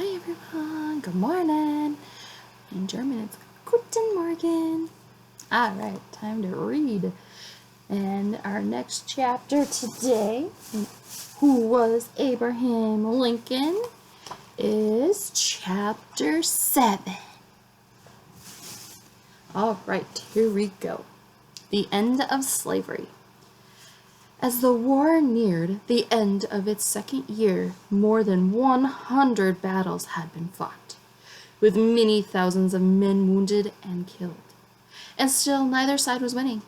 Hi everyone, good morning. In German it's Guten Morgen. Alright, time to read. And our next chapter today, Who Was Abraham Lincoln, is chapter 7. Alright, here we go. The end of slavery. As the war neared the end of its second year, more than 100 battles had been fought, with many thousands of men wounded and killed. And still neither side was winning.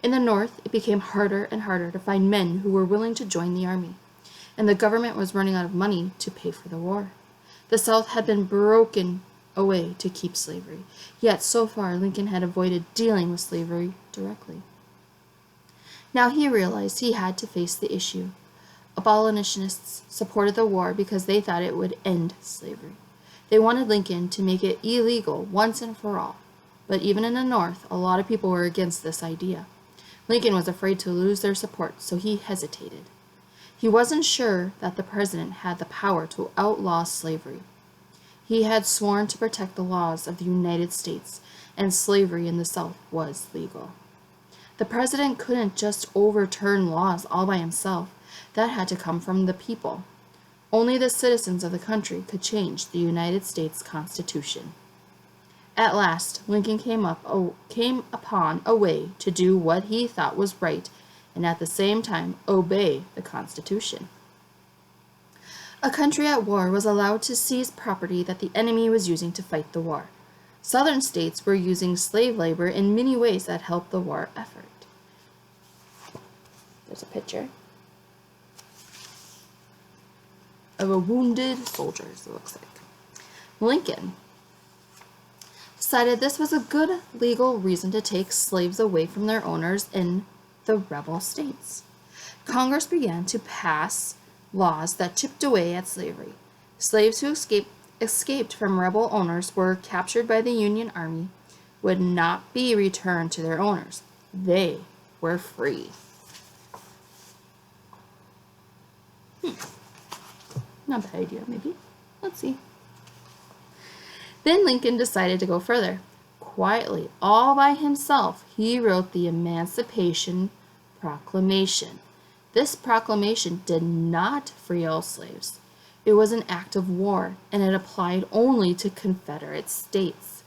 In the North, it became harder and harder to find men who were willing to join the army, and the government was running out of money to pay for the war. The South had been broken away to keep slavery, yet so far Lincoln had avoided dealing with slavery directly. Now he realized he had to face the issue. Abolitionists supported the war because they thought it would end slavery. They wanted Lincoln to make it illegal once and for all. But even in the North, a lot of people were against this idea. Lincoln was afraid to lose their support, so he hesitated. He wasn't sure that the president had the power to outlaw slavery. He had sworn to protect the laws of the United States, and slavery in the South was legal. The president couldn't just overturn laws all by himself. That had to come from the people. Only the citizens of the country could change the United States Constitution. At last, Lincoln came upon a way to do what he thought was right and at the same time obey the Constitution. A country at war was allowed to seize property that the enemy was using to fight the war. Southern states were using slave labor in many ways that helped the war effort. There's a picture of a wounded soldier, it looks like. Lincoln decided this was a good legal reason to take slaves away from their owners in the rebel states. Congress began to pass laws that chipped away at slavery. Slaves who escaped from rebel owners were captured by the Union Army would not be returned to their owners. They were free. Not a bad idea, maybe. Let's see. Then Lincoln decided to go further. Quietly, all by himself, he wrote the Emancipation Proclamation. This proclamation did not free all slaves. It was an act of war, and it applied only to Confederate states.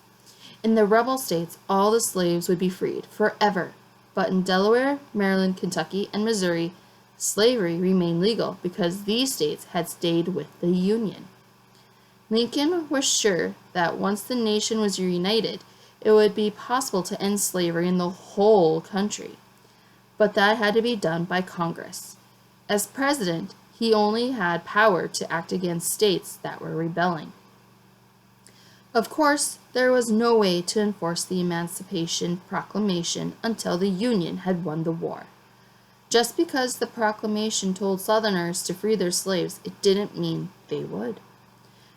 In the rebel states, all the slaves would be freed forever, but in Delaware, Maryland, Kentucky, and Missouri, slavery remained legal because these states had stayed with the Union. Lincoln was sure that once the nation was reunited, it would be possible to end slavery in the whole country. But that had to be done by Congress. As president, he only had power to act against states that were rebelling. Of course, there was no way to enforce the Emancipation Proclamation until the Union had won the war. Just because the proclamation told Southerners to free their slaves, it didn't mean they would.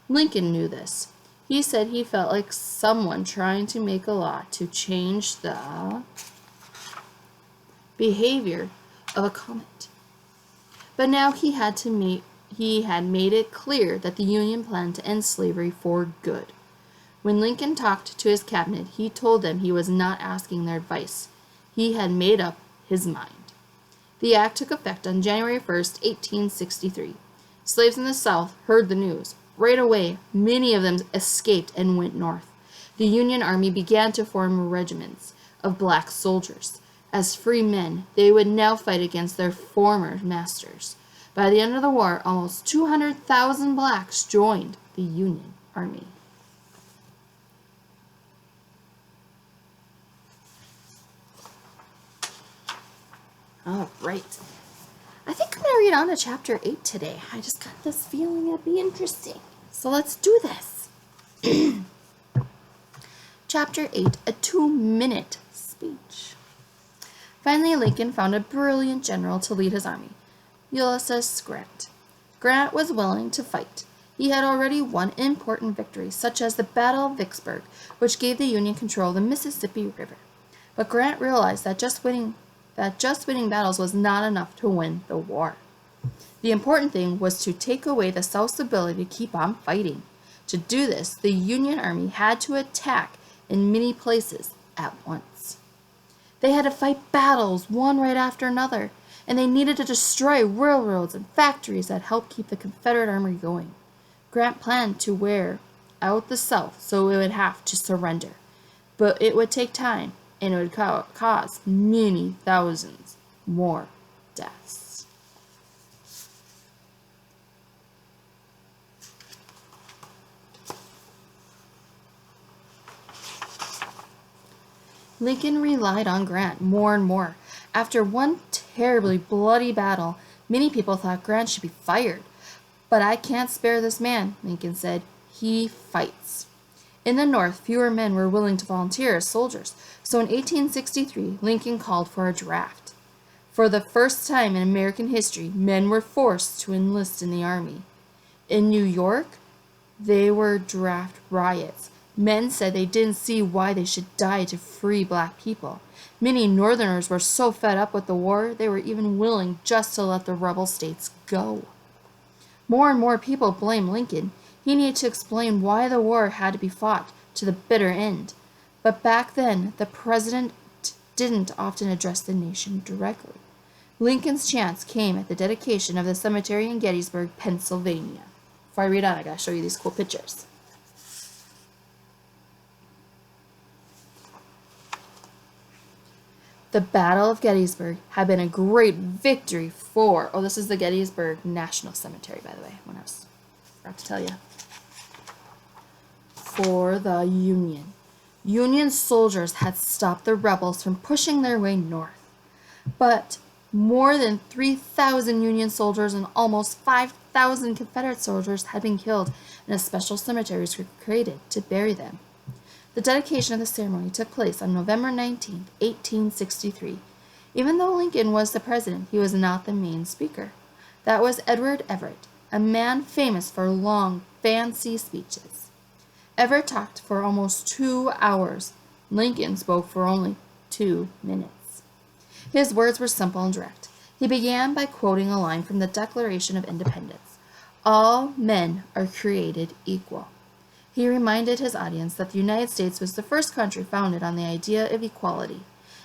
Lincoln knew this. He said he felt like someone trying to make a law to change the behavior of a comet. But now he had made it clear that the Union planned to end slavery for good. When Lincoln talked to his cabinet, he told them he was not asking their advice. He had made up his mind. The act took effect on January 1st, 1863. Slaves in the South heard the news. Right away, many of them escaped and went north. The Union Army began to form regiments of black soldiers. As free men, they would now fight against their former masters. By the end of the war, almost 200,000 blacks joined the Union Army. All right. I think I'm going to read on to chapter 8 today. I just got this feeling it'd be interesting. So let's do this. Chapter 8, a 2-minute speech. Finally, Lincoln found a brilliant general to lead his army, Ulysses Grant. Grant was willing to fight. He had already won important victories, such as the Battle of Vicksburg, which gave the Union control of the Mississippi River. But Grant realized that just winning battles was not enough to win the war. The important thing was to take away the South's ability to keep on fighting. To do this, the Union Army had to attack in many places at once. They had to fight battles one right after another, and they needed to destroy railroads and factories that helped keep the Confederate Army going. Grant planned to wear out the South so it would have to surrender, but it would take time and it would cause many thousands more deaths. Lincoln relied on Grant more and more. After one terribly bloody battle, many people thought Grant should be fired. "But I can't spare this man," Lincoln said. "He fights." In the North, fewer men were willing to volunteer as soldiers, so in 1863, Lincoln called for a draft. For the first time in American history, men were forced to enlist in the Army. In New York, there were draft riots. Men said they didn't see why they should die to free black people. Many Northerners were so fed up with the war, they were even willing just to let the rebel states go. More and more people blamed Lincoln. He needed to explain why the war had to be fought to the bitter end. But back then, the president didn't often address the nation directly. Lincoln's chance came at the dedication of the cemetery in Gettysburg, Pennsylvania. Before I read on, I gotta show you these cool pictures. The Battle of Gettysburg had been a great victory for, this is the Gettysburg National Cemetery, by the way, I forgot to tell you, for the Union. Union soldiers had stopped the rebels from pushing their way north. But more than 3,000 Union soldiers and almost 5,000 Confederate soldiers had been killed, and a special cemetery was created to bury them. The dedication of the ceremony took place on November 19, 1863. Even though Lincoln was the president, he was not the main speaker. That was Edward Everett, a man famous for long, fancy speeches. Everett talked for almost 2 hours. Lincoln spoke for only 2 minutes. His words were simple and direct. He began by quoting a line from the Declaration of Independence: "All men are created equal." He reminded his audience that the United States was the first country founded on the idea of equality.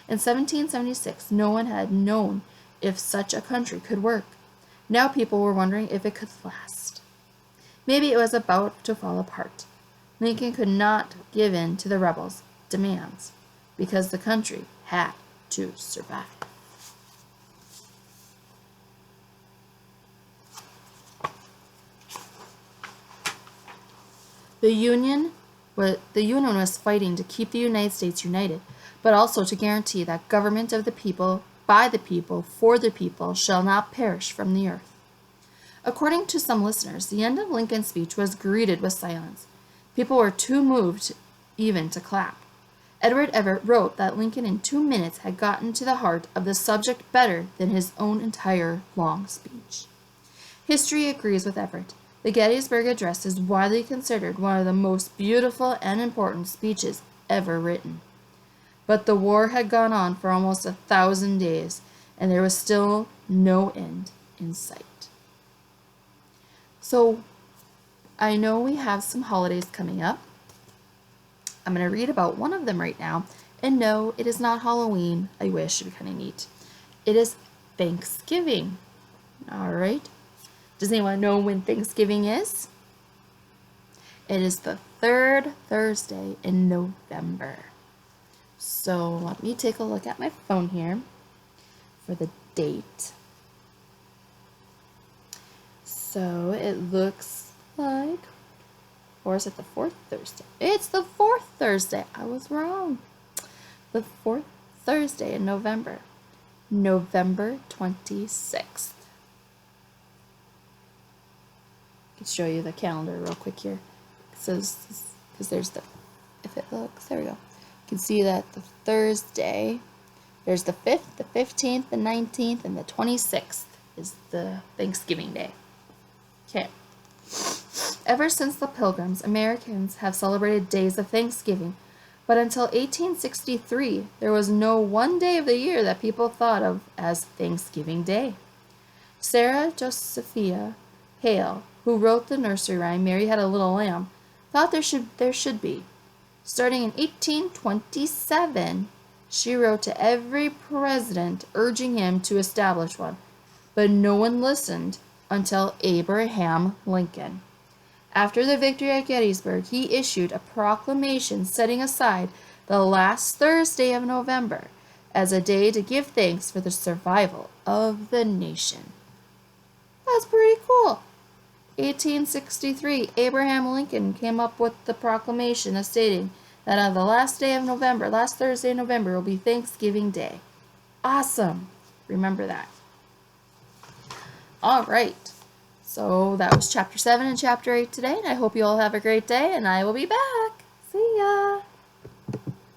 In 1776, no one had known if such a country could work. Now people were wondering if it could last. Maybe it was about to fall apart. Lincoln could not give in to the rebels' demands because the country had to survive. The Union was fighting to keep the United States united, but also to guarantee that government of the people, by the people, for the people, shall not perish from the earth. According to some listeners, the end of Lincoln's speech was greeted with silence. People were too moved even to clap. Edward Everett wrote that Lincoln in 2 minutes had gotten to the heart of the subject better than his own entire long speech. History agrees with Everett. The Gettysburg Address is widely considered one of the most beautiful and important speeches ever written. But the war had gone on for almost 1,000 days, and there was still no end in sight. So, I know we have some holidays coming up. I'm going to read about one of them right now. And no, it is not Halloween. I wish. It would be kind of neat. It is Thanksgiving. All right. Does anyone know when Thanksgiving is? It is the 3rd Thursday in November. So let me take a look at my phone here for the date. So it looks like, or is it the 4th Thursday? It's the 4th Thursday. I was wrong. The 4th Thursday in November. November 26th. I can show you the calendar real quick here. It says, because there's the, if it looks, there we go. You can see that the Thursday, there's the 5th, the 15th, the 19th, and the 26th is the Thanksgiving Day. Okay. Ever since the Pilgrims, Americans have celebrated days of Thanksgiving, but until 1863, there was no one day of the year that people thought of as Thanksgiving Day. Sarah Josephia Hale, who wrote the nursery rhyme Mary Had a Little Lamb, thought there should be. Starting in 1827, she wrote to every president urging him to establish one, but no one listened until Abraham Lincoln. After the victory at Gettysburg, he issued a proclamation setting aside the last Thursday of November as a day to give thanks for the survival of the nation. That's pretty cool. 1863, Abraham Lincoln came up with the proclamation stating that on the last Thursday of November, will be Thanksgiving Day. Awesome. Remember that. All right. So that was chapter 7 and chapter 8 today, and I hope you all have a great day, and I will be back. See ya.